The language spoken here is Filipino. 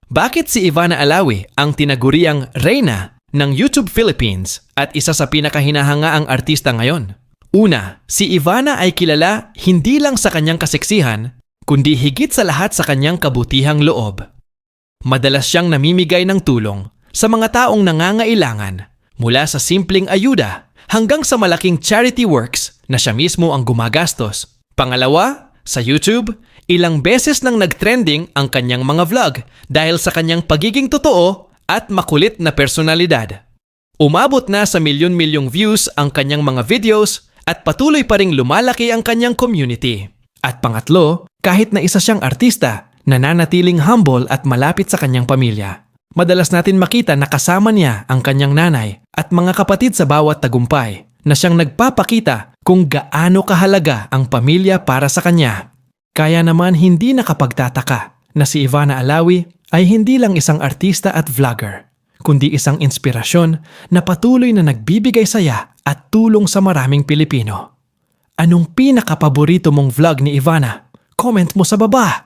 Bakit si Ivana Alawi ang tinaguriang Reyna ng YouTube Philippines at isa sa pinakahinahangaang artista ngayon? Una, si Ivana ay kilala hindi lang sa kanyang kaseksihan, kundi higit sa lahat sa kanyang kabutihang loob. Madalas siyang namimigay ng tulong sa mga taong nangangailangan, mula sa simpleng ayuda hanggang sa malaking charity works na siya mismo ang gumagastos. Pangalawa, sa YouTube, ilang beses nang nag-trending ang kanyang mga vlog dahil sa kanyang pagiging totoo at makulit na personalidad. Umabot na sa milyon-milyong views ang kanyang mga videos at patuloy pa ring lumalaki ang kanyang community. At pangatlo, kahit na isa siyang artista, nananatiling humble at malapit sa kanyang pamilya. Madalas natin makita na kasama niya ang kanyang nanay at mga kapatid sa bawat tagumpay na siyang nagpapakita kung gaano kahalaga ang pamilya para sa kanya. Kaya naman hindi nakapagtataka na si Ivana Alawi ay hindi lang isang artista at vlogger, kundi isang inspirasyon na patuloy na nagbibigay saya at tulong sa maraming Pilipino. Anong pinakapaborito mong vlog ni Ivana? Comment mo sa baba!